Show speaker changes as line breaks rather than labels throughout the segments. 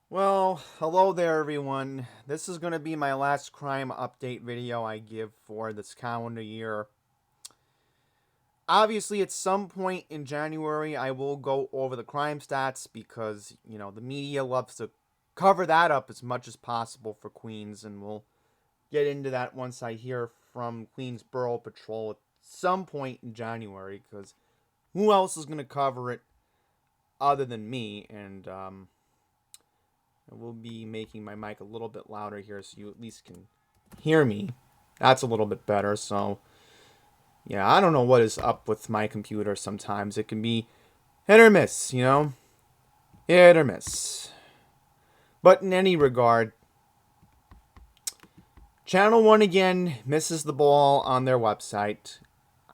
Well, hello there, everyone. This is going to be my last crime update video I give for this calendar year. Obviously, at some point in January, I will go over the crime stats because, the media loves to cover that up as much as possible for Queens, and we'll get into that once I hear from Queens Borough Patrol at some point in January, because who else is going to cover it other than me? And, I will be making my mic a little bit louder here so you at least can hear me. That's a little bit better. So, yeah, I don't know what is up with my computer sometimes. It can be hit or miss, hit or miss. But in any regard, Channel 1 again misses the ball on their website.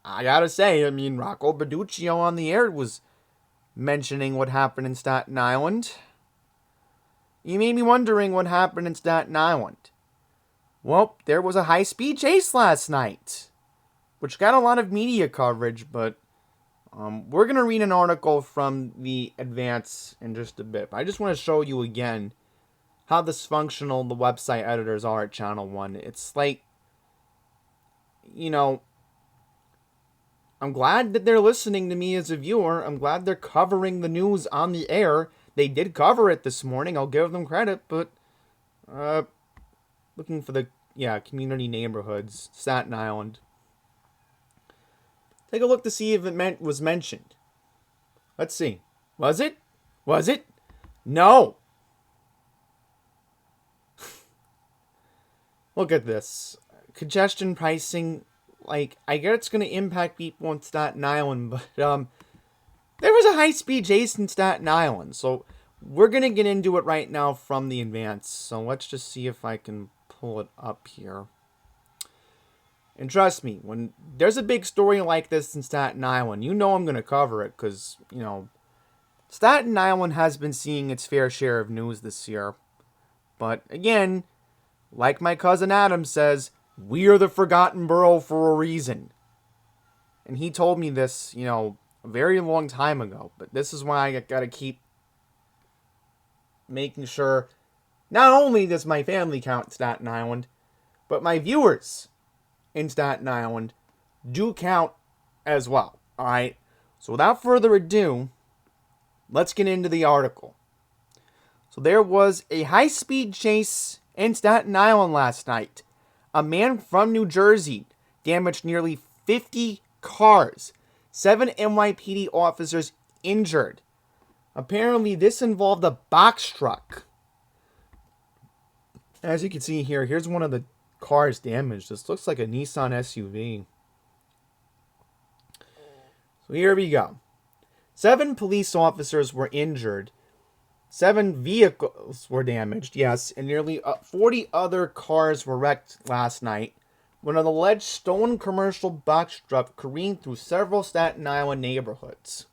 I gotta say, Rocco Berduccio on the air was mentioning what happened in Staten Island. You may be wondering what happened in Staten Island. Well, there was a high-speed chase last night, which got a lot of media coverage, but we're going to read an article from the Advance in just a bit. I just want to show you again how dysfunctional the website editors are at Channel 1. It's like, I'm glad that they're listening to me as a viewer. I'm glad they're covering the news on the air. They did cover it this morning. I'll give them credit, but looking for the community neighborhoods, Staten Island. Take a look to see if it was mentioned. Let's see. Was it? Was it? No. Look at this. Congestion pricing. I guess it's going to impact people in Staten Island, but there was a high-speed chase in Staten Island, so we're going to get into it right now from the Advance. So let's just see if I can pull it up here. And trust me, when there's a big story like this in Staten Island, I'm going to cover it because, Staten Island has been seeing its fair share of news this year. But again, like my cousin Adam says, we are the forgotten borough for a reason. And he told me this, a very long time ago. But this is why I got to keep making sure not only does my family count Staten Island, but my viewers in Staten Island do count as well. Alright? So without further ado, let's get into the article. So there was a high-speed chase in Staten Island last night. A man from New Jersey damaged nearly 50 cars. 7 NYPD officers injured. Apparently, this involved a box truck. As you can see here, here's one of the cars damaged. This looks like a Nissan SUV. So here we go. 7 police officers were injured. 7 vehicles were damaged, yes, and nearly 40 other cars were wrecked last night when an alleged stolen commercial box truck careened through several Staten Island neighborhoods.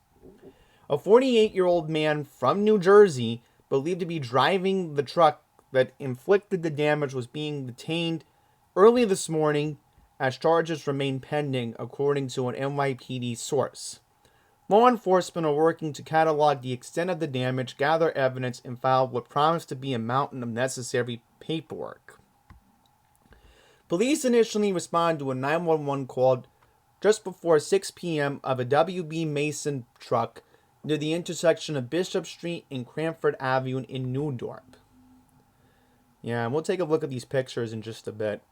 A 48-year-old man from New Jersey, believed to be driving the truck that inflicted the damage, was being detained early this morning as charges remain pending, according to an NYPD source. Law enforcement are working to catalog the extent of the damage, gather evidence, and file what promised to be a mountain of necessary paperwork. Police initially responded to a 911 call just before 6 p.m. of a WB Mason truck near the intersection of Bishop Street and Cranford Avenue in New Dorp. Yeah, and we'll take a look at these pictures in just a bit.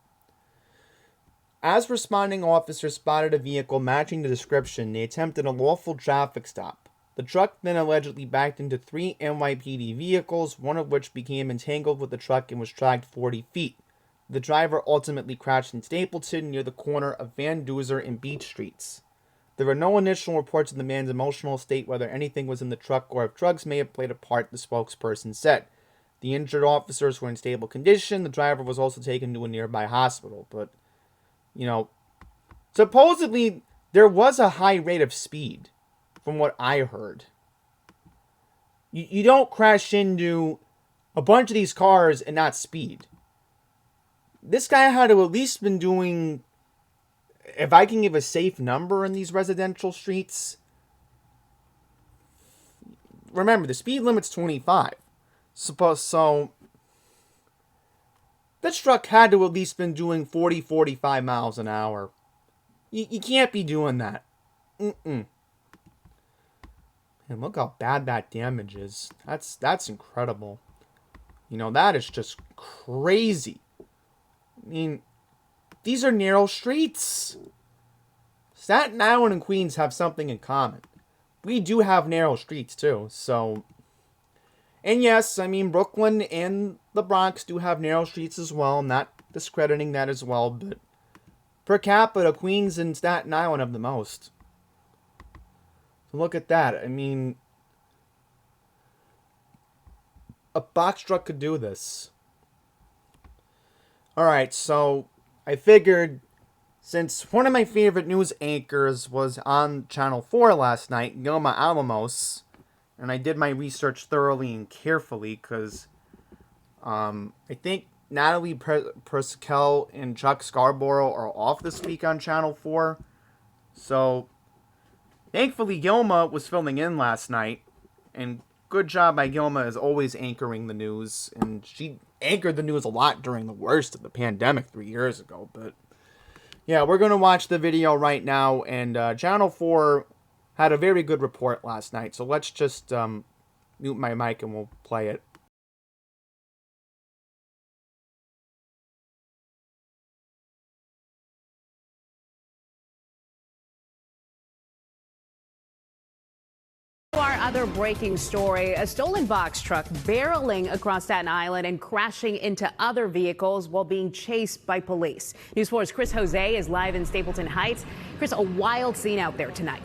As responding officers spotted a vehicle matching the description, they attempted a lawful traffic stop. The truck then allegedly backed into 3 NYPD vehicles, one of which became entangled with the truck and was dragged 40 feet. The driver ultimately crashed in Stapleton near the corner of Van Duzer and Beach Streets. There were no initial reports of the man's emotional state, whether anything was in the truck or if drugs may have played a part, the spokesperson said. The injured officers were in stable condition. The driver was also taken to a nearby hospital, but supposedly there was a high rate of speed, from what I heard. You don't crash into a bunch of these cars and not speed. This guy had to at least been doing, if I can give a safe number in these residential streets. Remember, the speed limit's 25. So this truck had to at least been doing 40, 45 miles an hour. You can't be doing that. And look how bad that damage is. That's incredible. You know, that is just crazy. I mean, these are narrow streets. Staten Island and Queens have something in common. We do have narrow streets too, so... And yes, I mean, Brooklyn and the Bronx do have narrow streets as well. I'm not discrediting that as well, but per capita, Queens and Staten Island have the most. So look at that. I mean, a box truck could do this. Alright, so I figured, since one of my favorite news anchors was on Channel 4 last night, Gilma Alamos, and I did my research thoroughly and carefully, because I think Natalie Persichel and Chuck Scarborough are off this week on Channel 4. So, thankfully Gilma was filming in last night, and good job by Gilma as always anchoring the news, and she anchored the news a lot during the worst of the pandemic 3 years ago, but yeah, we're going to watch the video right now, and Channel 4 had a very good report last night, so let's just mute my mic and we'll play it.
Our other breaking story, a stolen box truck barreling across Staten Island and crashing into other vehicles while being chased by police. News 4's Chris Jose is live in Stapleton Heights. Chris, a wild scene out there tonight.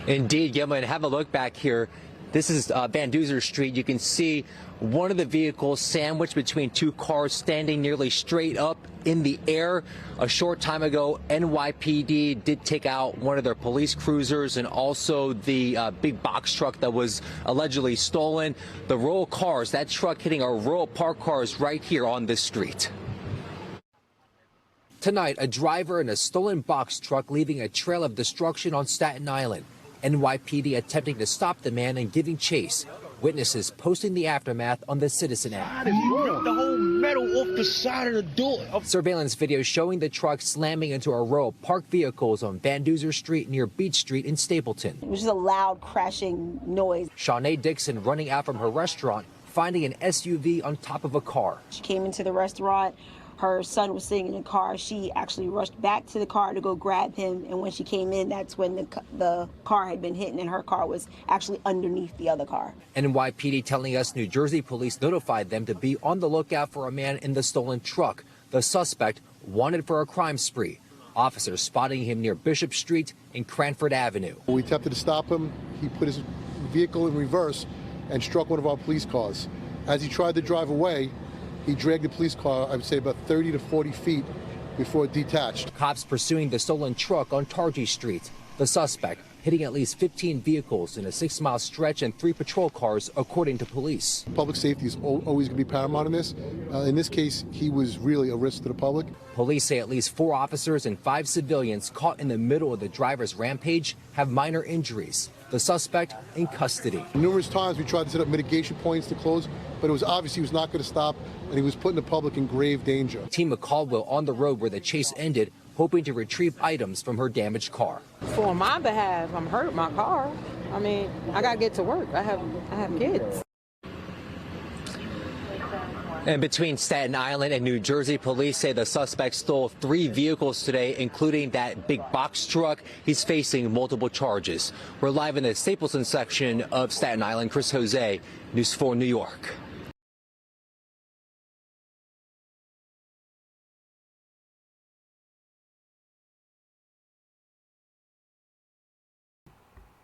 Indeed, Gilma, and have a look back here. This is Van Duzer Street. You can see one of the vehicles sandwiched between two cars standing nearly straight up in the air. A short time ago, NYPD did take out one of their police cruisers and also the big box truck that was allegedly stolen. The row of cars, that truck hitting a row of parked cars right here on this street. Tonight, a driver in a stolen box truck leaving a trail of destruction on Staten Island. NYPD attempting to stop the man and giving chase. Witnesses posting the aftermath on the Citizen app.
The whole metal off the side of the door.
Surveillance video showing the truck slamming into a row of parked vehicles on Van Duzer Street near Beach Street in Stapleton.
It was just a loud crashing noise.
Shawnee Dixon running out from her restaurant, finding an SUV on top of a car.
She came into the restaurant. Her son was sitting in the car. She actually rushed back to the car to go grab him. And when she came in, that's when the car had been hit, and her car was actually underneath the other car.
NYPD telling us New Jersey police notified them to be on the lookout for a man in the stolen truck. The suspect wanted for a crime spree. Officers spotting him near Bishop Street and Cranford Avenue.
We attempted to stop him. He put his vehicle in reverse and struck one of our police cars. As he tried to drive away, he dragged the police car, I would say, about 30 to 40 feet before it detached.
Cops pursuing the stolen truck on Targee Street. The suspect hitting at least 15 vehicles in a 6-mile stretch and 3 patrol cars, according to police.
Public safety is always going to be paramount in this. In this case, he was really a risk to the public.
Police say at least 4 officers and 5 civilians caught in the middle of the driver's rampage have minor injuries. The suspect in custody.
Numerous times we tried to set up mitigation points to close, but it was obvious he was not going to stop, and he was putting the public in grave danger.
Team McCaldwell on the road where the chase ended, hoping to retrieve items from her damaged car.
So on my behalf, I'm hurt my car. I mean, I gotta get to work. I have kids.
And between Staten Island and New Jersey, police say the suspect stole 3 vehicles today, including that big box truck. He's facing multiple charges. We're live in the Stapleton section of Staten Island. Chris Jose, News 4 New York.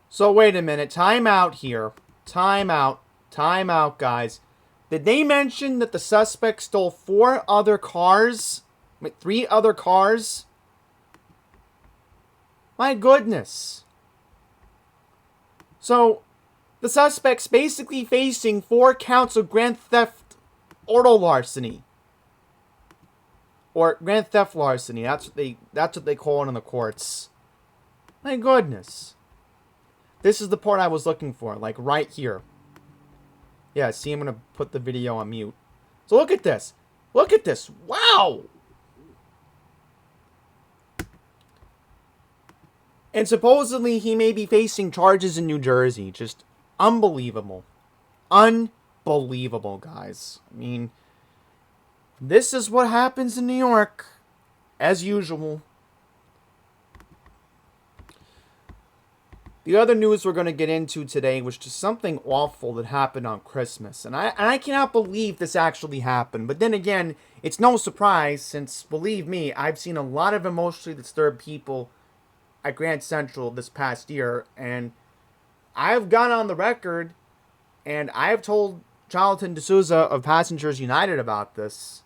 So wait a minute, time out here. Time out, guys. Did they mention that the suspect stole 4 other cars? Wait, 3 other cars? My goodness. So, the suspect's basically facing 4 counts of grand theft auto larceny. Or grand theft larceny. That's what they call it in the courts. My goodness. This is the part I was looking for, like right here. Yeah, see, I'm going to put the video on mute. So look at this. Look at this. Wow. And supposedly he may be facing charges in New Jersey. Just unbelievable. Unbelievable, guys. I mean, this is what happens in New York, as usual. The other news we're going to get into today was just something awful that happened on Christmas. And I cannot believe this actually happened. But then again, it's no surprise since, believe me, I've seen a lot of emotionally disturbed people at Grand Central this past year. And I've gone on the record and I've told Charlton D'Souza of Passengers United about this.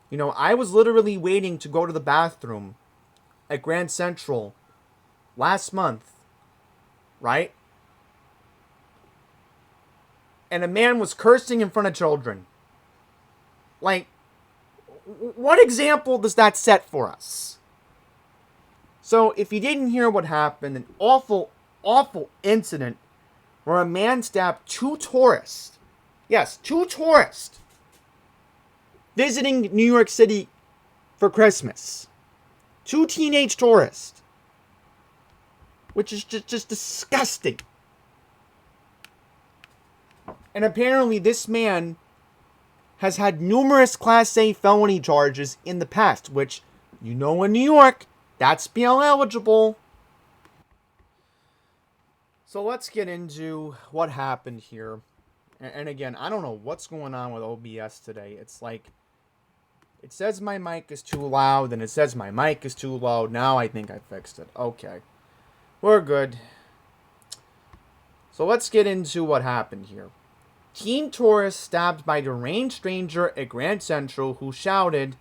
You know, I was literally waiting to go to the bathroom at Grand Central last month. Right? And a man was cursing in front of children. Like, what example does that set for us? So, if you didn't hear what happened, an awful, awful incident where a man stabbed two tourists. Yes, two tourists. Visiting New York City for Christmas. Two teenage tourists. Which is just disgusting. And apparently this man has had numerous Class A felony charges in the past, which, you know, in New York, that's bail eligible. So let's get into what happened here. And again, I don't know what's going on with OBS today. It's like, it says my mic is too loud, and it says my mic is too low. Now I think I fixed it. Okay. We're good. So let's get into what happened here. Teen tourist stabbed by deranged stranger at Grand Central who shouted,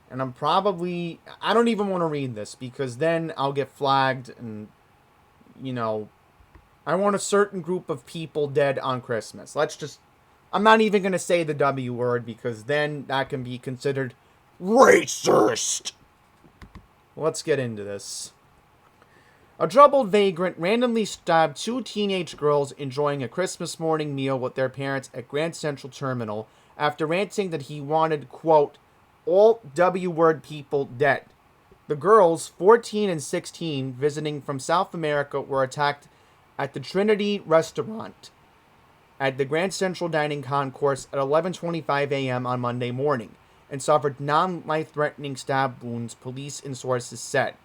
and I don't even want to read this because then I'll get flagged and, you know, I want a certain group of people dead on Christmas. I'm not even going to say the W word because then that can be considered racist. Let's get into this. A troubled vagrant randomly stabbed two teenage girls enjoying a Christmas morning meal with their parents at Grand Central Terminal after ranting that he wanted, quote, all W-word people dead. The girls, 14 and 16, visiting from South America, were attacked at the Trinity Restaurant at the Grand Central Dining Concourse at 11:25 a.m. on Monday morning and suffered non-life-threatening stab wounds, police and sources said.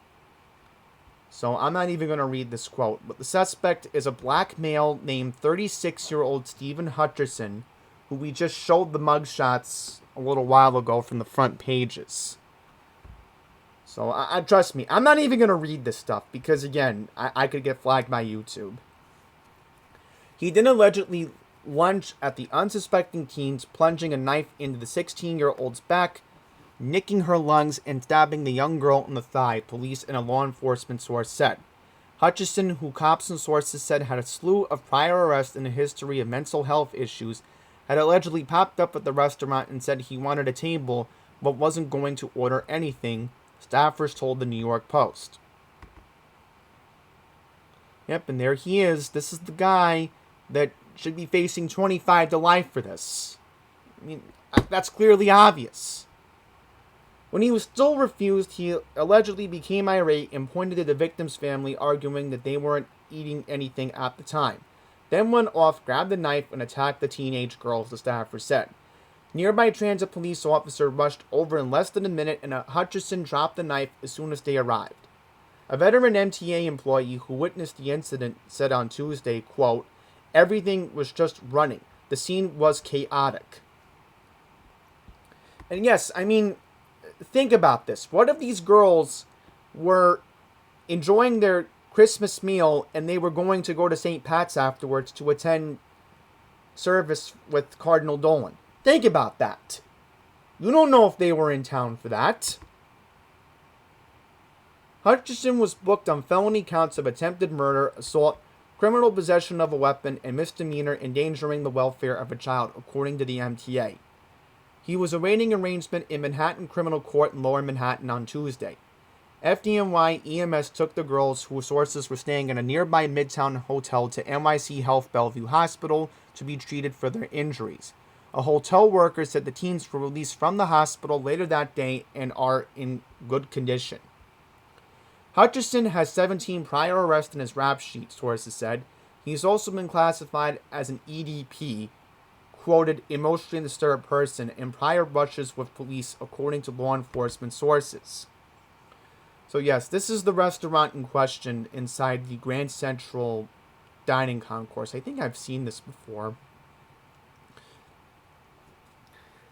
So I'm not even going to read this quote, but the suspect is a black male named 36-year-old Stephen Hutcherson, who we just showed the mugshots a little while ago from the front pages. So trust me, I'm not even going to read this stuff because, again, I could get flagged by YouTube. He then allegedly lunged at the unsuspecting teens, plunging a knife into the 16-year-old's back, nicking her lungs and stabbing the young girl in the thigh, police and a law enforcement source said. Hutchison, who cops and sources said had a slew of prior arrests and a history of mental health issues, had allegedly popped up at the restaurant and said he wanted a table but wasn't going to order anything, staffers told the New York Post. Yep, and there he is. This is the guy that should be facing 25 to life for this. I mean, that's clearly obvious. When he was still refused, he allegedly became irate and pointed at the victim's family, arguing that they weren't eating anything at the time. Then went off, grabbed a knife, and attacked the teenage girls, the staffer said. Nearby transit police officer rushed over in less than a minute, and Hutchison dropped the knife as soon as they arrived. A veteran MTA employee who witnessed the incident said on Tuesday, quote, everything was just running. The scene was chaotic. And yes, I mean, think about this. What if these girls were enjoying their Christmas meal and they were going to go to St. Pat's afterwards to attend service with Cardinal Dolan? Think about that. You don't know if they were in town for that. Hutchison was booked on felony counts of attempted murder, assault, criminal possession of a weapon, and misdemeanor endangering the welfare of a child, according to the MTA. He was awaiting arraignment in Manhattan Criminal Court in Lower Manhattan on Tuesday. FDNY EMS took the girls, whose sources were staying in a nearby Midtown hotel, to NYC Health Bellevue Hospital to be treated for their injuries. A hotel worker said the teens were released from the hospital later that day and are in good condition. Hutchison has 17 prior arrests in his rap sheet, sources said. He's also been classified as an EDP, quoted emotionally disturbed person, in prior brushes with police, according to law enforcement sources. So yes, this is the restaurant in question inside the Grand Central Dining Concourse. I think I've seen this before.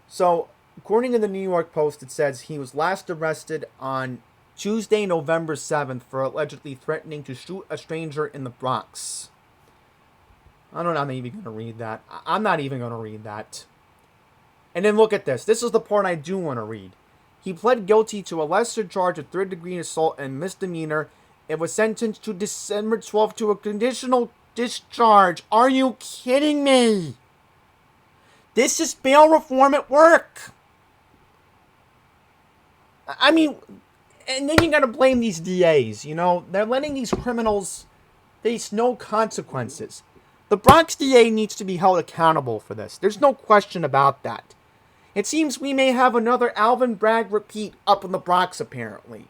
So, according to the New York Post, it says he was last arrested on Tuesday, November 7th for allegedly threatening to shoot a stranger in the Bronx. I don't know, I'm not even going to read that. I'm not even going to read that. And then look at this. This is the part I do want to read. He pled guilty to a lesser charge of third-degree assault and misdemeanor and was sentenced to December 12th to a conditional discharge. Are you kidding me? This is bail reform at work. I mean, and then you gotta blame these DAs, you know? They're letting these criminals face no consequences. The Bronx DA needs to be held accountable for this. There's no question about that. It seems we may have another Alvin Bragg repeat up in the Bronx, apparently.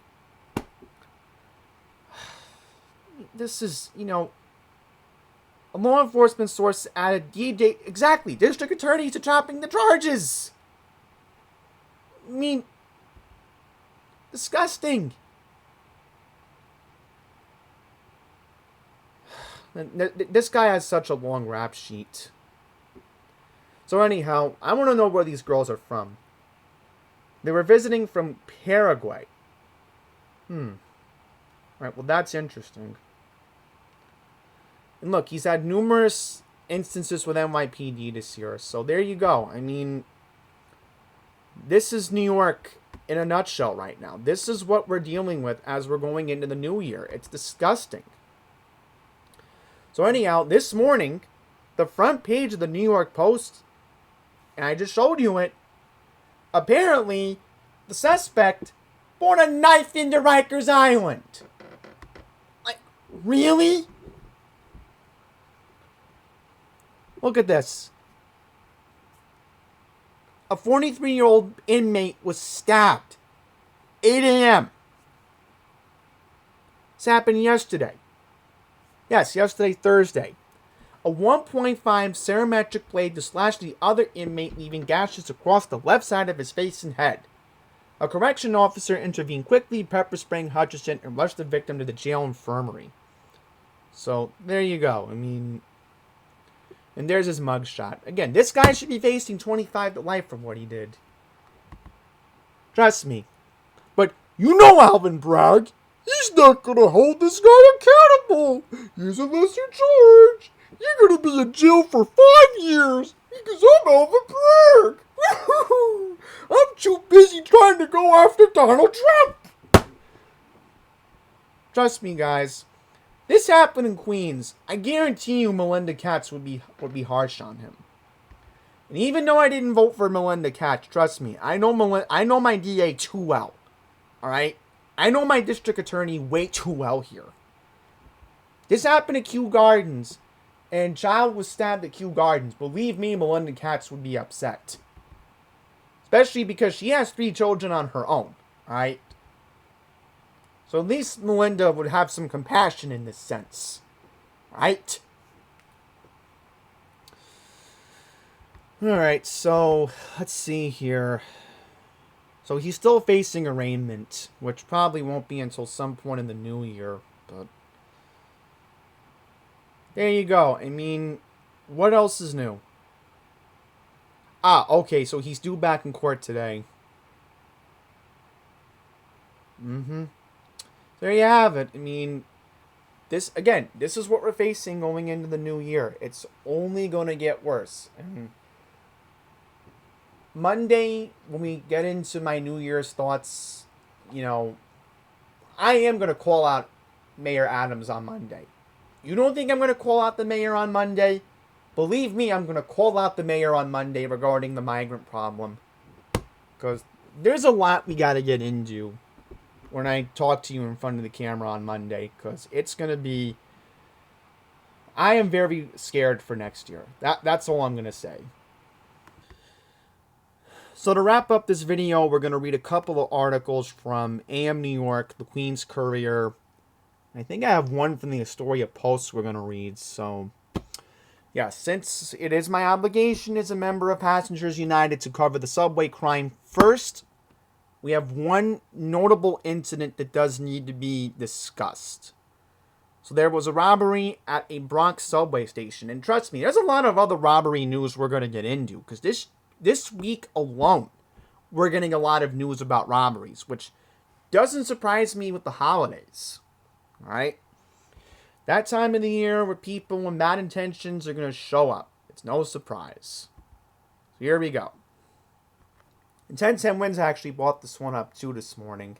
This is, you know, a law enforcement source added DJ, exactly, district attorney to topping the charges. I mean, disgusting. This guy has such a long rap sheet. So anyhow, I want to know where these girls are from. They were visiting from Paraguay. Alright, well that's interesting. And look, he's had numerous instances with NYPD this year. So there you go. I mean, this is New York in a nutshell right now. This is what we're dealing with as we're going into the new year. It's disgusting. So anyhow, this morning, the front page of the New York Post, and I just showed you it, apparently, the suspect brought a knife into Rikers Island. Like, really? Look at this. A 43-year-old inmate was stabbed. 8 a.m. This happened yesterday. Yes, yesterday, Thursday. A 1.5 centimetric blade to slash the other inmate, leaving gashes across the left side of his face and head. A correction officer intervened quickly, pepper spraying Hutchison, and rushed the victim to the jail infirmary. So, there you go. I mean, and there's his mugshot. Again, this guy should be facing 25 to life for what he did. Trust me. But you know Alvin Bragg. He's not gonna hold this guy accountable. Here's a lesser charge. You're gonna be in jail for 5 years because I'm Alvin Bragg. I'm too busy trying to go after Donald Trump. Trust me, guys. This happened in Queens. I guarantee you Melinda Katz would be harsh on him. And even though I didn't vote for Melinda Katz, trust me, I know my DA too well. Alright? I know my district attorney way too well here. This happened at Kew Gardens, and child was stabbed at Kew Gardens. Believe me, Melinda Katz would be upset. Especially because she has 3 children on her own. Alright? So at least Melinda would have some compassion in this sense. Right? Alright, so let's see here. So he's still facing arraignment, which probably won't be until some point in the new year. But there you go. I mean, what else is new? Ah, okay, so he's due back in court today. There you have it. I mean, this is what we're facing going into the new year. It's only going to get worse. Monday, when we get into my New Year's thoughts, you know, I am going to call out Mayor Adams on Monday. You don't think I'm going to call out the mayor on Monday? Believe me, I'm going to call out the mayor on Monday regarding the migrant problem. Because there's a lot we got to get into. when I talk to you in front of the camera on Monday, because it's going to be... I am very scared for next year. That's all I'm going to say. So to wrap up this video, we're going to read a couple of articles from AM New York, the Queens Courier. I think I have one from the Astoria Post we're going to read. So, yeah, since it is my obligation as a member of Passengers United to cover the subway crime first, we have one notable incident that does need to be discussed. So there was a robbery at a Bronx subway station. And trust me, there's a lot of other robbery news we're going to get into. Because this week alone, we're getting a lot of news about robberies. Which doesn't surprise me with the holidays. Alright? That time of the year where people with bad intentions are going to show up. It's no surprise. So here we go. And 1010 Wins actually brought this one up too this morning.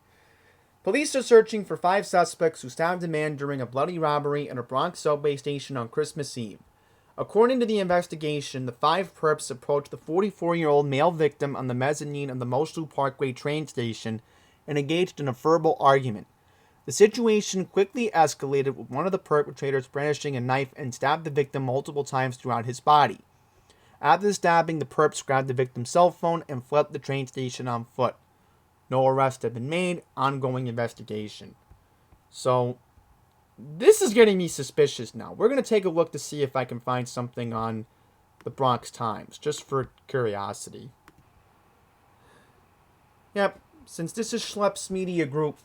Police are searching for 5 suspects who stabbed a man during a bloody robbery at a Bronx subway station on Christmas Eve. According to the investigation, the 5 perps approached the 44-year-old male victim on the mezzanine of the Mosley Parkway train station and engaged in a verbal argument. The situation quickly escalated with one of the perpetrators brandishing a knife and stabbed the victim multiple times throughout his body. After the stabbing, the perps grabbed the victim's cell phone and fled the train station on foot. No arrests have been made. Ongoing investigation. So, this is getting me suspicious now. We're going to take a look to see if I can find something on the Bronx Times, just for curiosity. Yep, since this is Schlepp's Media Group,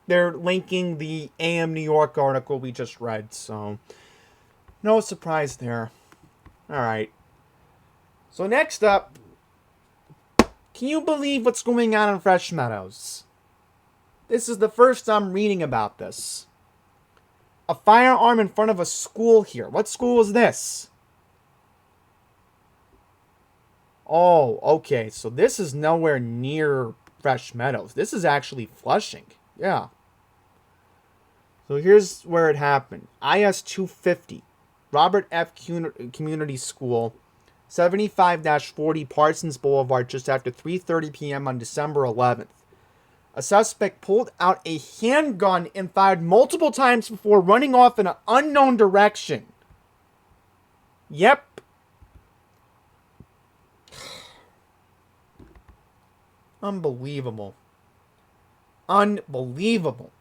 they're linking the AM New York article we just read, so no surprise there. Alright. So next up, can you believe what's going on in Fresh Meadows? This is the first I'm reading about this. A firearm in front of a school here. What school is this? Oh, okay. So this is nowhere near Fresh Meadows. This is actually Flushing. Yeah. So here's where it happened. IS 250. Robert F. Community School. 75-40 Parsons Boulevard just after 3:30 p.m. on December 11th. A suspect pulled out a handgun and fired multiple times before running off in an unknown direction. Yep. Unbelievable. Unbelievable.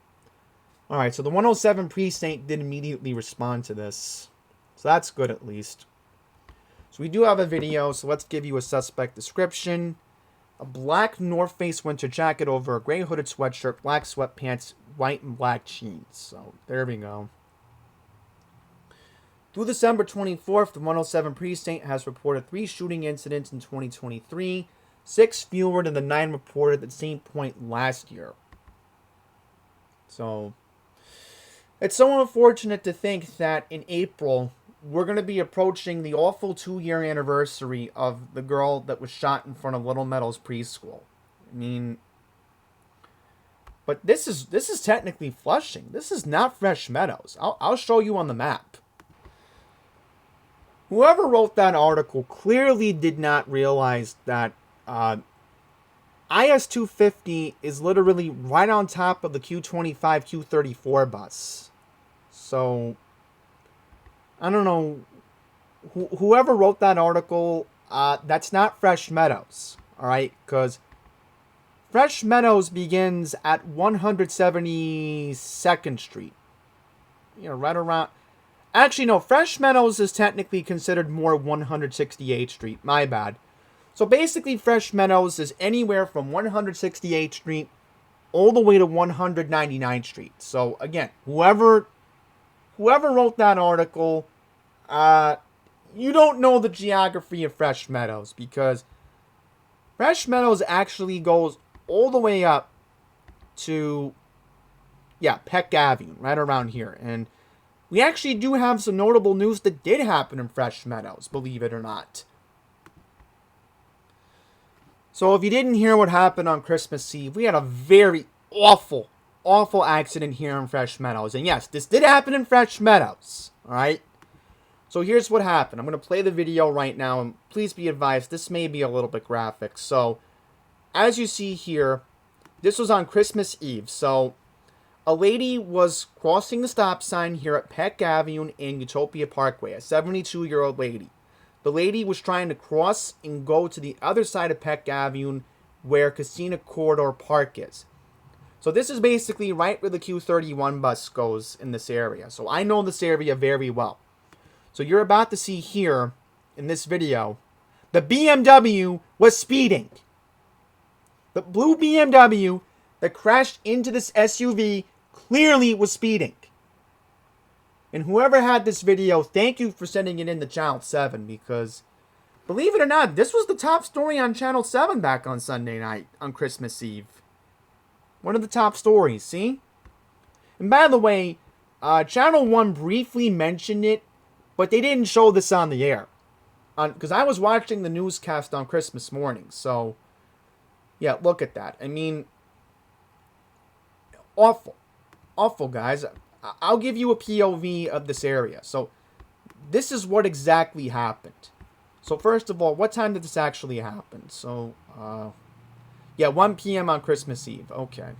Alright, so the 107 precinct did immediately respond to this. So that's good at least. So we do have a video, so let's give you a suspect description. A black North Face winter jacket over a gray hooded sweatshirt, black sweatpants, white and black jeans. So there we go. Through December 24th, the 107 precinct has reported 3 shooting incidents in 2023, 6 fewer than the 9 reported at the same point last year. So it's so unfortunate to think that in April, we're going to be approaching the awful 2-year anniversary of the girl that was shot in front of Little Meadows preschool. I mean, but this is technically Flushing. This is not Fresh Meadows. I'll show you on the map. Whoever wrote that article clearly did not realize that IS 250 is literally right on top of the Q25, Q34 bus. So I don't know, whoever wrote that article, that's not Fresh Meadows, alright? Because Fresh Meadows begins at 172nd Street. You know, right around... Actually, no, Fresh Meadows is technically considered more 168th Street. My bad. So basically, Fresh Meadows is anywhere from 168th Street all the way to 199th Street. So, again, whoever wrote that article... you don't know the geography of Fresh Meadows, because Fresh Meadows actually goes all the way up to, Peck Avenue, right around here. And we actually do have some notable news that did happen in Fresh Meadows, believe it or not. So if you didn't hear what happened on Christmas Eve, we had a very awful accident here in Fresh Meadows. And yes, this did happen in Fresh Meadows, alright? So here's what happened. I'm going to play the video right now, and please be advised, this may be a little bit graphic. So, as you see here, this was on Christmas Eve. So a lady was crossing the stop sign here at Peck Avenue and Utopia Parkway, a 72-year-old lady. The lady was trying to cross and go to the other side of Peck Avenue where Casino Corridor Park is. So this is basically right where the Q31 bus goes in this area. So I know this area very well. So you're about to see here in this video, the BMW was speeding. The blue BMW that crashed into this SUV clearly was speeding. And whoever had this video, thank you for sending it in to Channel 7, because believe it or not, this was the top story on Channel 7 back on Sunday night on Christmas Eve. One of the top stories, see? And by the way, Channel 1 briefly mentioned it, but they didn't show this on the air. Because I was watching the newscast on Christmas morning, so yeah, look at that. I mean, awful. Awful, guys. I'll give you a POV of this area. So, this is what exactly happened. So, first of all, what time did this actually happen? So, yeah, 1 p.m. on Christmas Eve. Okay.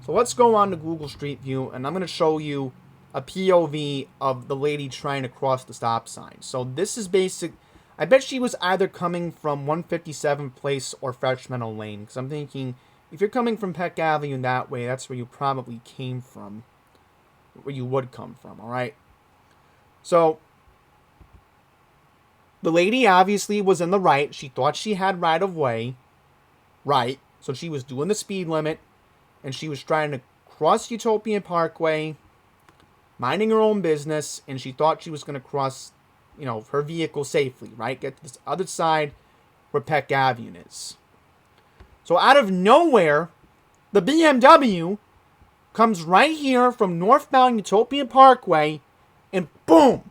So, let's go on to Google Street View, and I'm going to show you a POV of the lady trying to cross the stop sign. So, this is basic. I bet she was either coming from 157th Place or Freshman Lane. Because I'm thinking, if you're coming from Peck Avenue that way, that's where you probably came from. Where you would come from, alright? So, the lady obviously was in the right. She thought she had right of way. Right. So she was doing the speed limit. And she was trying to cross Utopia Parkway, minding her own business. And she thought she was going to cross, you know, her vehicle safely, right? Get to this other side where Peck Avenue is. So out of nowhere, the BMW comes right here from northbound Utopia Parkway, and boom!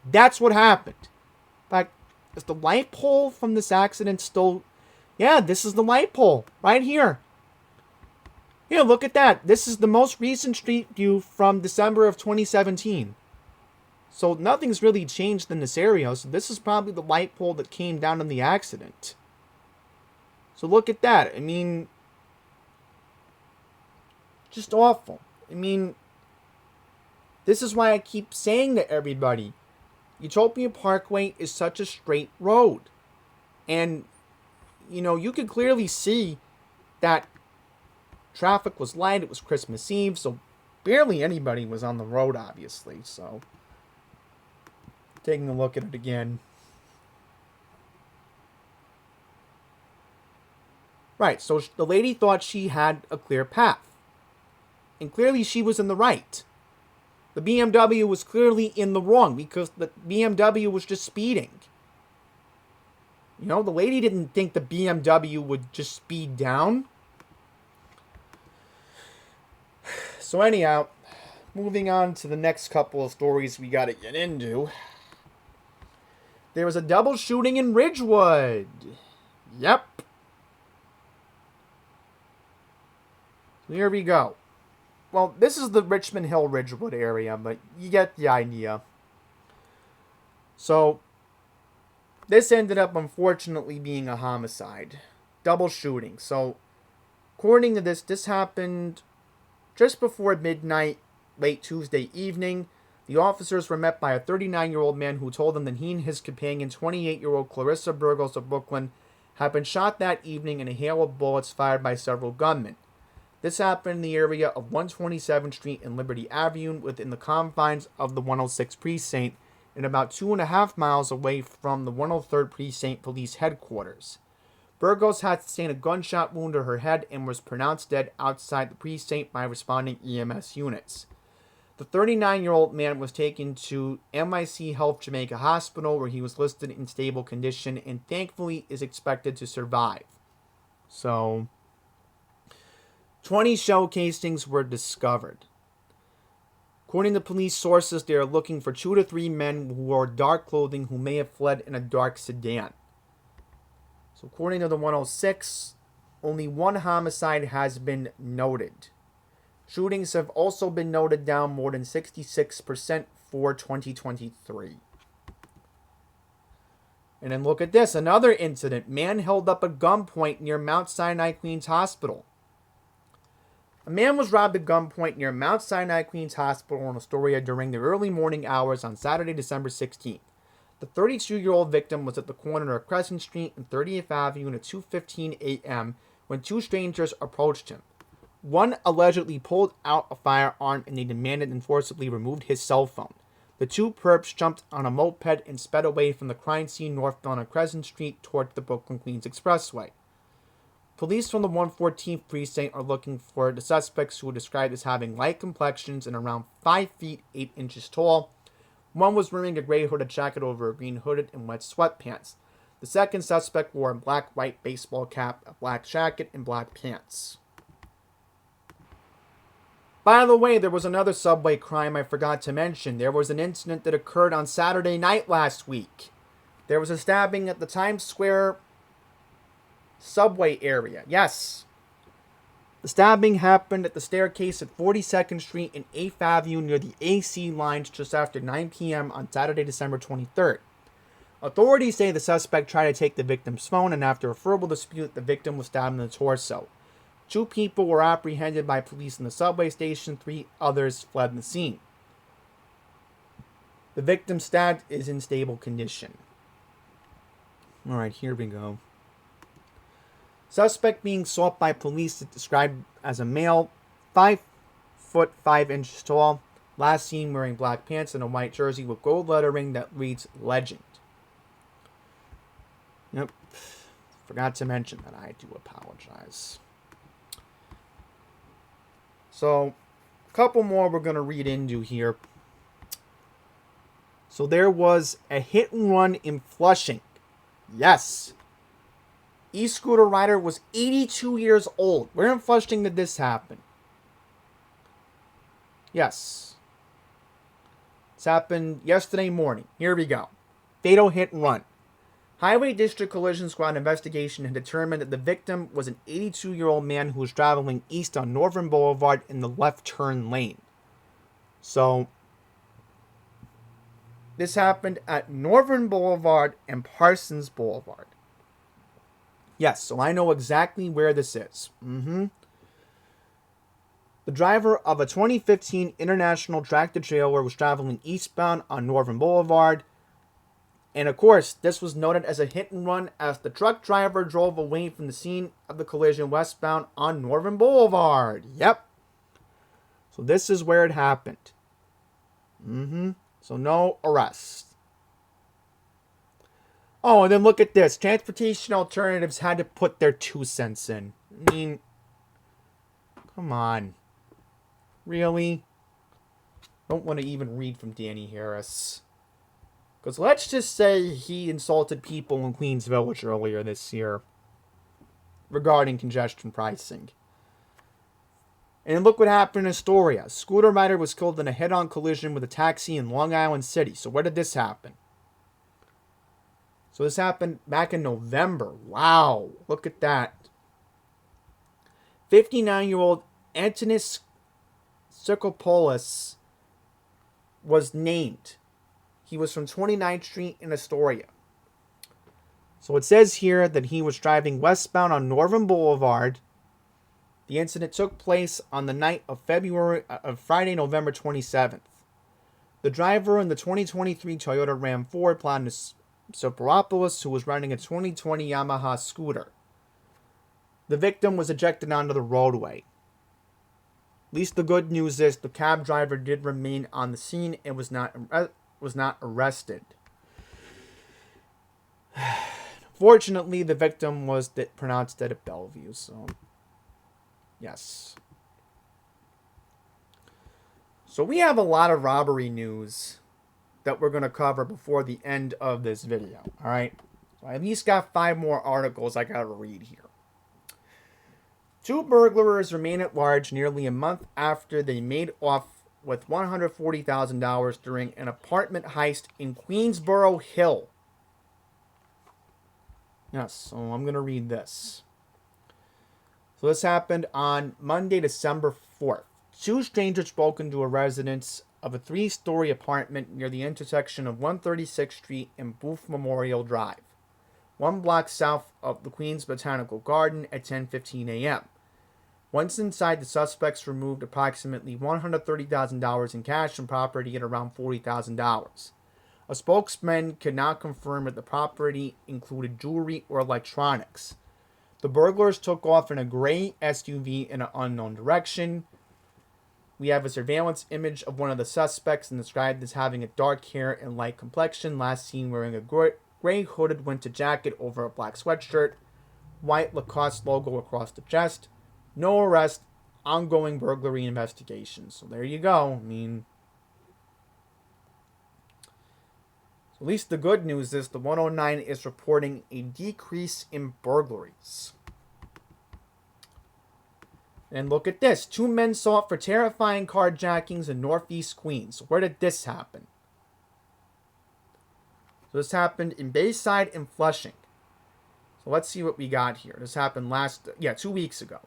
That's what happened. In fact, is the light pole from this accident still... Yeah, this is the light pole, right here. Here, look at that. This is the most recent street view from December of 2017. So nothing's really changed in this area, so this is probably the light pole that came down in the accident. So look at that. I mean... just awful. I mean, this is why I keep saying to everybody, Utopia Parkway is such a straight road. And, you know, you could clearly see that traffic was light. It was Christmas Eve, so barely anybody was on the road, obviously. So, taking a look at it again. Right, so the lady thought she had a clear path. And clearly she was in the right. The BMW was clearly in the wrong because the BMW was just speeding. You know, the lady didn't think the BMW would just speed down. So anyhow, moving on to the next couple of stories we got to get into. There was a double shooting in Ridgewood. Yep. Here we go. Well, this is the Richmond Hill Ridgewood area, but you get the idea. So, this ended up unfortunately being a homicide. Double shooting. So, according to this happened just before midnight, late Tuesday evening. The officers were met by a 39-year-old man who told them that he and his companion, 28-year-old Clarissa Burgos of Brooklyn, had been shot that evening in a hail of bullets fired by several gunmen. This happened in the area of 127th Street and Liberty Avenue within the confines of the 106 Precinct and about 2.5 miles away from the 103rd Precinct Police Headquarters. Burgos had sustained a gunshot wound to her head and was pronounced dead outside the precinct by responding EMS units. The 39-year-old man was taken to NYC Health Jamaica Hospital where he was listed in stable condition and thankfully is expected to survive. So, 20 shell casings were discovered. According to police sources, they are looking for 2 to 3 men who wore dark clothing who may have fled in a dark sedan. So according to the 106, only one homicide has been noted. Shootings have also been noted down more than 66% for 2023. And then look at this, another incident. Man held up at gunpoint near Mount Sinai Queens Hospital. A man was robbed at gunpoint near Mount Sinai Queens Hospital in Astoria during the early morning hours on Saturday, December 16th. The 32-year-old victim was at the corner of Crescent Street and 30th Avenue at 2:15 a.m. when two strangers approached him. One allegedly pulled out a firearm and they demanded and forcibly removed his cell phone. The two perps jumped on a moped and sped away from the crime scene northbound on Crescent Street toward the Brooklyn-Queens Expressway. Police from the 114th Precinct are looking for the suspects who were described as having light complexions and around 5 feet 8 inches tall. One was wearing a gray hooded jacket over a green hooded and white sweatpants. The second suspect wore a black-white baseball cap, a black jacket, and black pants. By the way, there was another subway crime I forgot to mention. There was an incident that occurred on Saturday night last week. There was a stabbing at the Times Square subway area. Yes. The stabbing happened at the staircase at 42nd Street and 8th Avenue near the AC lines just after 9 p.m. on Saturday, December 23rd. Authorities say the suspect tried to take the victim's phone, and after a verbal dispute, the victim was stabbed in the torso. 2 people were apprehended by police in the subway station. 3 others fled the scene. The victim stabbed is in stable condition. Alright, here we go. Suspect being sought by police is described as a male, 5 foot 5 inches tall, last seen wearing black pants and a white jersey with gold lettering that reads Legend. Yep, forgot to mention that. I do apologize. So, a couple more we're going to read into here. So there was a hit and run in Flushing. Yes. E-scooter rider was 82 years old. Where in Flushing did this happen? Yes. This happened yesterday morning. Here we go. Fatal hit and run. Highway District Collision Squad investigation had determined that the victim was an 82-year-old man who was traveling east on Northern Boulevard in the left turn lane. So, this happened at Northern Boulevard and Parsons Boulevard. Yes, so I know exactly where this is. The driver of a 2015 International tractor-trailer was traveling eastbound on Northern Boulevard. And of course, this was noted as a hit and run as the truck driver drove away from the scene of the collision westbound on Northern Boulevard. Yep. So this is where it happened. So no arrest. Oh, and then look at this. Transportation Alternatives had to put their 2 cents in. I mean, come on. Really? Don't want to even read from Danny Harris. Because let's just say he insulted people in Queens Village earlier this year regarding congestion pricing. And look what happened in Astoria. A scooter rider was killed in a head-on collision with a taxi in Long Island City. So where did this happen? So this happened back in November. Wow, look at that. 59-year-old Antonis Sikopoulos was named. He was from 29th Street in Astoria. So it says here that he was driving westbound on Northern Boulevard. The incident took place on the night of Friday, November 27th. The driver in the 2023 Toyota Ram4 planned to Soperopoulos, who was riding a 2020 Yamaha scooter. The victim was ejected onto the roadway. At least the good news is the cab driver did remain on the scene and was not arrested. Fortunately, the victim was pronounced dead at Bellevue, so yes. So we have a lot of robbery news that we're going to cover before the end of this video, alright? So I at least got 5 more articles I got to read here. 2 burglars remain at large nearly a month after they made off with $140,000 during an apartment heist in Queensboro Hill. Yes, so I'm going to read this. So this happened on Monday, December 4th. 2 strangers broke into a residence of a 3-story apartment near the intersection of 136th Street and Booth Memorial Drive, 1 block south of the Queens Botanical Garden at 10:15 a.m. Once inside, the suspects removed approximately $130,000 in cash and property at around $40,000. A spokesman could not confirm if the property included jewelry or electronics. The burglars took off in a gray SUV in an unknown direction. We have a surveillance image of one of the suspects and described as having a dark hair and light complexion, last seen wearing a gray hooded winter jacket over a black sweatshirt, white Lacoste logo across the chest. No arrest, ongoing burglary investigation. So there you go. I mean, at least the good news is the 109 is reporting a decrease in burglaries. And look at this. 2 men sought for terrifying carjackings in Northeast Queens. Where did this happen? So this happened in Bayside and Flushing. So let's see what we got here. This happened 2 weeks ago.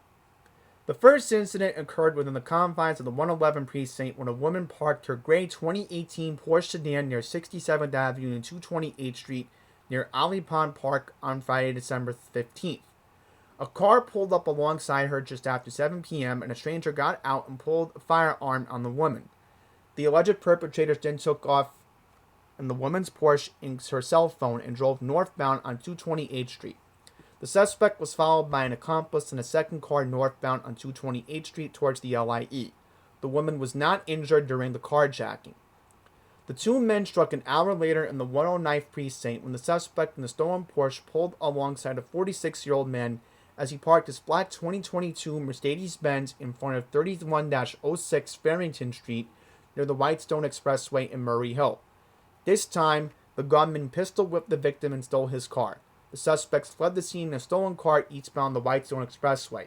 The first incident occurred within the confines of the 111 precinct when a woman parked her gray 2018 Porsche sedan near 67th Avenue and 228th Street near Ollie Pond Park on Friday, December 15th. A car pulled up alongside her just after 7 p.m. and a stranger got out and pulled a firearm on the woman. The alleged perpetrators then took off in the woman's Porsche and her cell phone and drove northbound on 228th Street. The suspect was followed by an accomplice in a second car northbound on 228th Street towards the LIE. The woman was not injured during the carjacking. The 2 men struck an hour later in the 109th precinct when the suspect in the stolen Porsche pulled alongside a 46-year-old man as he parked his black 2022 Mercedes-Benz in front of 31-06 Farrington Street near the Whitestone Expressway in Murray Hill. This time, the gunman pistol-whipped the victim and stole his car. The suspects fled the scene in a stolen car eastbound the Whitestone Expressway.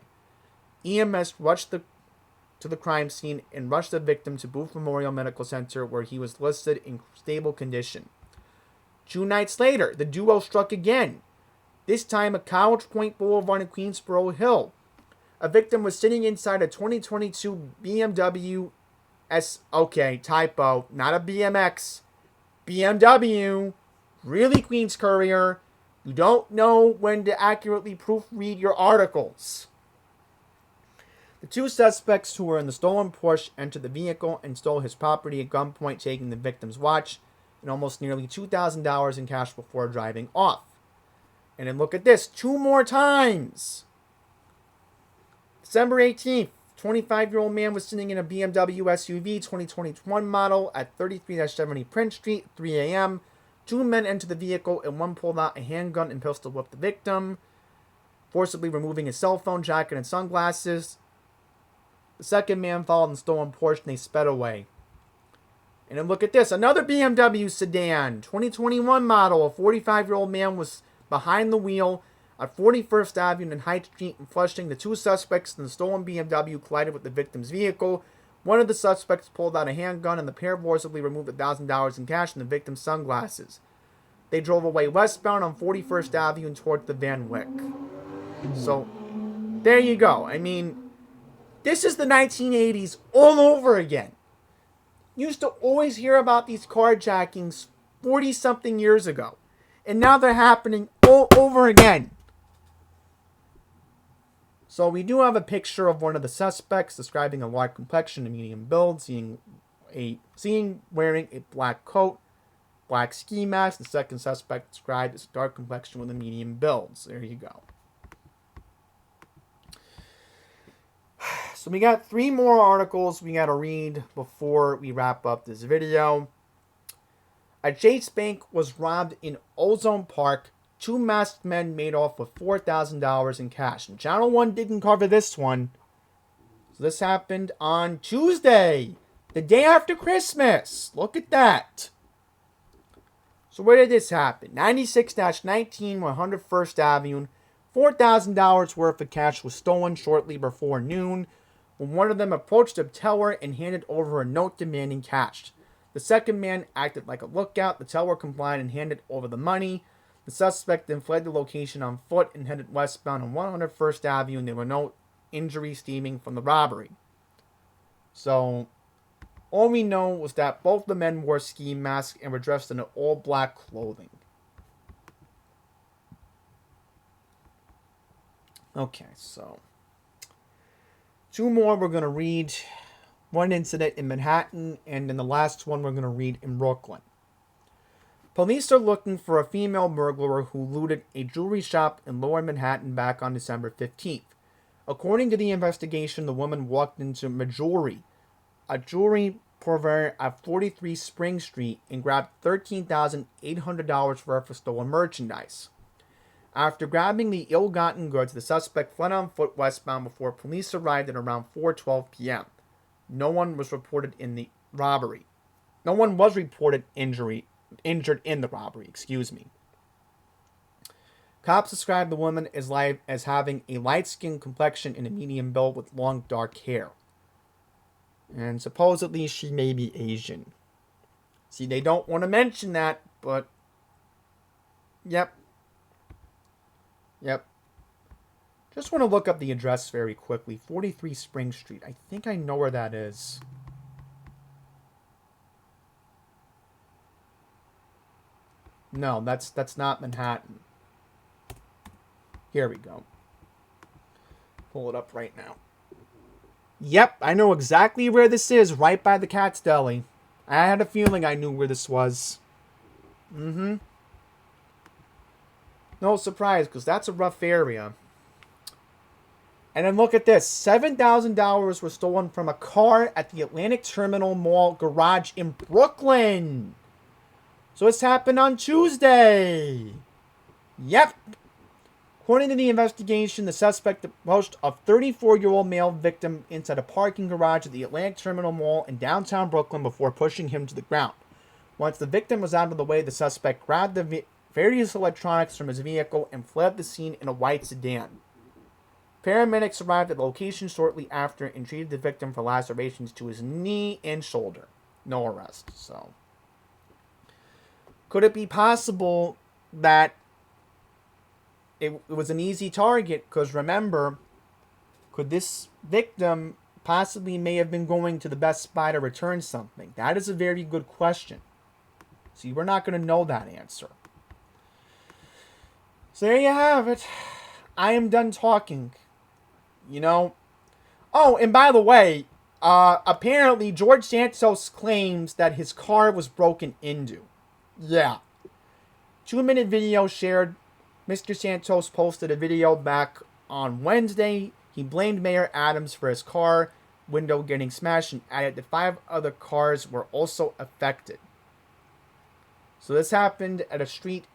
EMS rushed to the crime scene and rushed the victim to Booth Memorial Medical Center where he was listed in stable condition. 2 nights later, the duo struck again. This time at College Point Boulevard in Queensboro Hill. A victim was sitting inside a 2022 BMW typo, not a BMX. BMW. Really, Queens Courier. You don't know when to accurately proofread your articles. The 2 suspects who were in the stolen Porsche entered the vehicle and stole his property at gunpoint, taking the victim's watch and almost nearly $2,000 in cash before driving off. And then look at this, 2 more times. December 18th, 25-year-old man was sitting in a BMW SUV 2021 model at 33-70 Prince Street at 3 a.m. 2 men entered the vehicle and one pulled out a handgun and pistol whipped the victim, forcibly removing his cell phone, jacket, and sunglasses. The second man followed in the stolen Porsche and they sped away. And then look at this, another BMW sedan, 2021 model. A 45-year-old man was behind the wheel at 41st Avenue and Hyde Street in Flushing. The 2 suspects in the stolen BMW collided with the victim's vehicle. One of the suspects pulled out a handgun and the pair forcibly removed $1,000 in cash and the victim's sunglasses. They drove away westbound on 41st Avenue and towards the Van Wyck. So, there you go. I mean, this is the 1980s all over again. Used to always hear about these carjackings 40-something years ago. And now they're happening all over again. So we do have a picture of one of the suspects describing a light complexion and medium build, seen wearing a black coat, black ski mask. The second suspect described as dark complexion with a medium build. So there you go. So we got 3 more articles we got to read before we wrap up this video. A Chase Bank was robbed in Ozone Park. 2 masked men made off with $4,000 in cash. And Channel 1 didn't cover this one. So this happened on Tuesday, the day after Christmas. Look at that. So where did this happen? 96-19 101st Avenue. $4,000 worth of cash was stolen shortly before noon when one of them approached the teller and handed over a note demanding cash. The second man acted like a lookout. The teller complied and handed over the money. The suspect then fled the location on foot and headed westbound on 101st Avenue, and there were no injuries stemming from the robbery. So, all we know was that both the men wore ski masks and were dressed in all black clothing. Okay, so Two more we're going to read. One incident in Manhattan, and then the last one we're going to read in Brooklyn. Police are looking for a female burglar who looted a jewelry shop in Lower Manhattan back on December 15th. According to the investigation, the woman walked into Majority, a jewelry purveyor at 43 Spring Street, and grabbed $13,800 worth of stolen merchandise. After grabbing the ill-gotten goods, the suspect fled on foot westbound before police arrived at around 4:12 p.m. No one was reported in the robbery. No one was reported injured in the robbery, Cops described the woman as having a light-skinned complexion and a medium build with long dark hair. And supposedly she may be Asian. See, they don't want to mention that, but Yep. Just want to look up the address very quickly. 43 Spring Street. I think I know where that is. No, that's not Manhattan. Here we go. Pull it up right now. Yep, I know exactly where this is. Right by the Cat's Deli. I had a feeling I knew where this was. No surprise, because that's a rough area. And then look at this. $7,000 was stolen from a car at the Atlantic Terminal Mall garage in Brooklyn. So this happened on Tuesday. Yep. According to the investigation, the suspect approached a 34-year-old male victim inside a parking garage at the Atlantic Terminal Mall in downtown Brooklyn before pushing him to the ground. Once the victim was out of the way, the suspect grabbed the various electronics from his vehicle and fled the scene in a white sedan. Paramedics arrived at the location shortly after and treated the victim for lacerations to his knee and shoulder. No arrest, so. Could it be possible that it was an easy target? Because remember, could this victim possibly may have been going to the Best Buy to return something? That is a very good question. See, we're not going to know that answer. So there you have it. I am done talking. Oh, and by the way, apparently George Santos claims that his car was broken into. Yeah. 2-minute video shared. Mr. Santos posted a video back on Wednesday. He blamed Mayor Adams for his car window getting smashed and added that 5 other cars were also affected. So this happened at a street.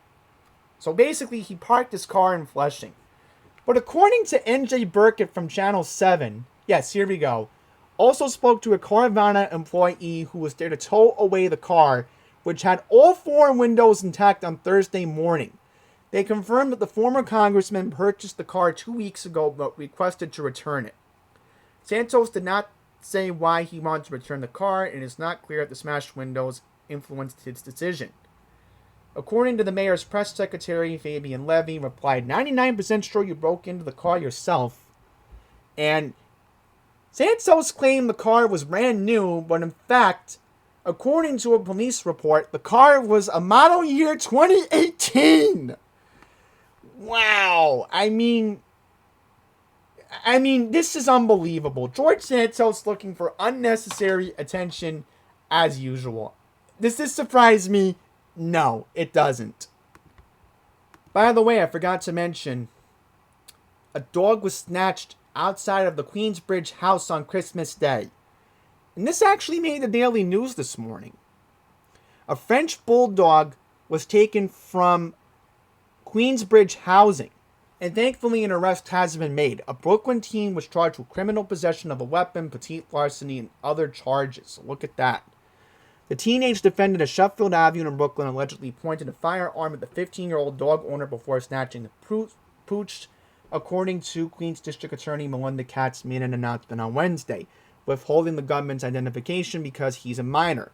So basically, he parked his car in Flushing. But according to NJ Burkett from Channel 7, yes, here we go, also spoke to a Carvana employee who was there to tow away the car, which had all 4 windows intact on Thursday morning. They confirmed that the former congressman purchased the car 2 weeks ago but requested to return it. Santos did not say why he wanted to return the car, and it is not clear if the smashed windows influenced his decision. According to the mayor's press secretary, Fabian Levy replied, 99% sure you broke into the car yourself. And Santos claimed the car was brand new, but in fact, according to a police report, the car was a model year 2018. Wow. I mean, this is unbelievable. George Santos looking for unnecessary attention as usual. Does this surprise me? No, it doesn't. By the way, I forgot to mention, a dog was snatched outside of the Queensbridge house on Christmas Day. And this actually made the Daily News this morning. A French Bulldog was taken from Queensbridge housing, and thankfully an arrest has been made. A Brooklyn teen was charged with criminal possession of a weapon, petite larceny, and other charges. So look at that. The teenage defendant of Sheffield Avenue in Brooklyn allegedly pointed a firearm at the 15-year-old dog owner before snatching the pooch, according to Queens District Attorney Melinda Katz made an announcement on Wednesday, withholding the gunman's identification because he's a minor.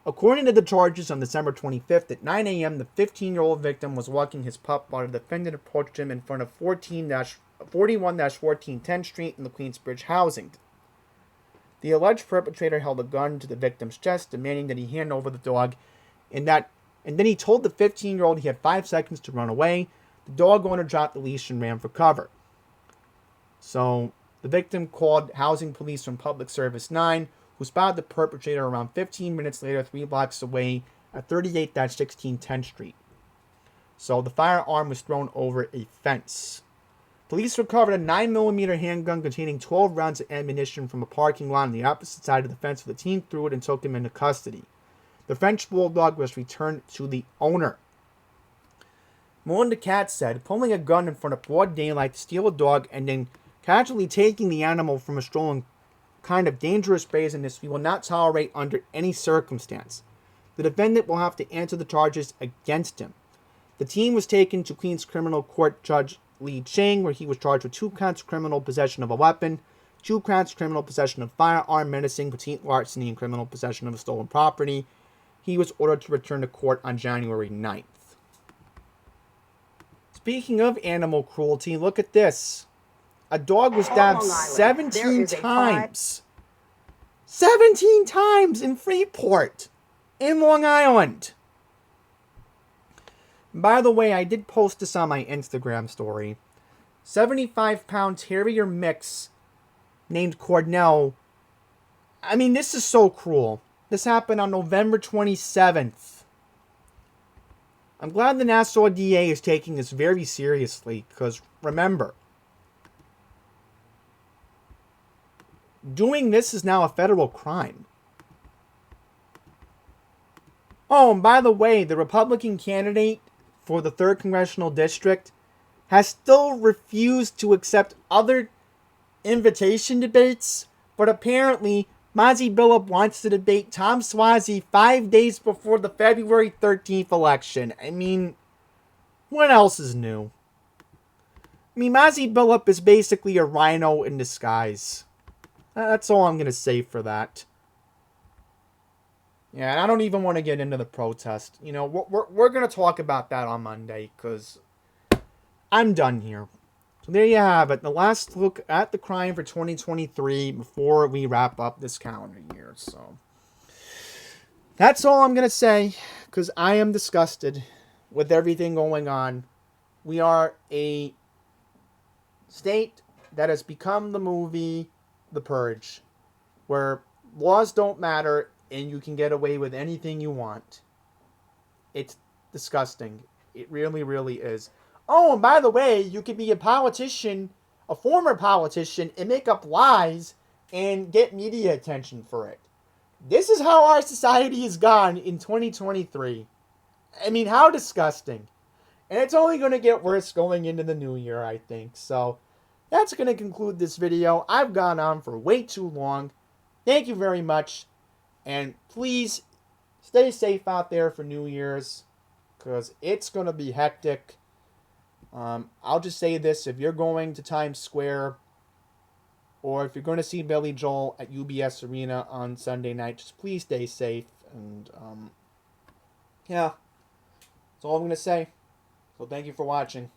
According to the charges, on December 25th at 9 a.m., the 15-year-old victim was walking his pup while the defendant approached him in front of 41-14 10th Street in the Queensbridge housing. The alleged perpetrator held a gun to the victim's chest, demanding that he hand over the dog, and then he told the 15-year-old he had 5 seconds to run away. The dog owner dropped the leash and ran for cover. So, The victim called housing police from Public Service 9, who spotted the perpetrator around 15 minutes later 3 blocks away at 38-16 10th Street. So the firearm was thrown over a fence. Police recovered a 9mm handgun containing 12 rounds of ammunition from a parking lot on the opposite side of the fence, where the team threw it and took him into custody. The French Bulldog was returned to the owner. Melinda Katz said, pulling a gun in front of broad daylight to steal a dog and then casually taking the animal from a stolen kind of dangerous brazenness we will not tolerate under any circumstance. The defendant will have to answer the charges against him. The team was taken to Queens Criminal Court Judge Lee Chang, where he was charged with 2 counts of criminal possession of a weapon, 2 counts of criminal possession of firearm, menacing, petite larceny, and criminal possession of a stolen property. He was ordered to return to court on January 9th. Speaking of animal cruelty, look at this. A dog was stabbed 17 times. 17 times in Freeport, in Long Island. By the way, I did post this on my Instagram story. 75-pound terrier mix named Cornell. I mean, this is so cruel. This happened on November 27th. I'm glad the Nassau DA is taking this very seriously, because remember, doing this is now a federal crime. Oh, and by the way, the Republican candidate for the 3rd Congressional District has still refused to accept other invitation debates, but apparently Mazie Bip wants to debate Tom Suozzi 5 days before the February 13th election. I mean, what else is new? I mean, Mazie Bip is basically a rhino in disguise. That's all I'm going to say for that. Yeah, and I don't even want to get into the protest. You know, we're going to talk about that on Monday, because I'm done here. So there you have it. The last look at the crime for 2023 before we wrap up this calendar year. So that's all I'm going to say, because I am disgusted with everything going on. We are a state that has become the movie The Purge, where laws don't matter and you can get away with anything you want. It's disgusting. It really, really is. Oh, and by the way, you could be a politician, a former politician, and make up lies and get media attention for it. This is how our society has gone in 2023. I mean, how disgusting. And it's only going to get worse going into the new year, I think. So that's going to conclude this video. I've gone on for way too long. Thank you very much. And please stay safe out there for New Year's, because it's going to be hectic. I'll just say this. If you're going to Times Square, or if you're going to see Billy Joel at UBS Arena on Sunday night, just please stay safe. And, yeah, that's all I'm going to say. So thank you for watching.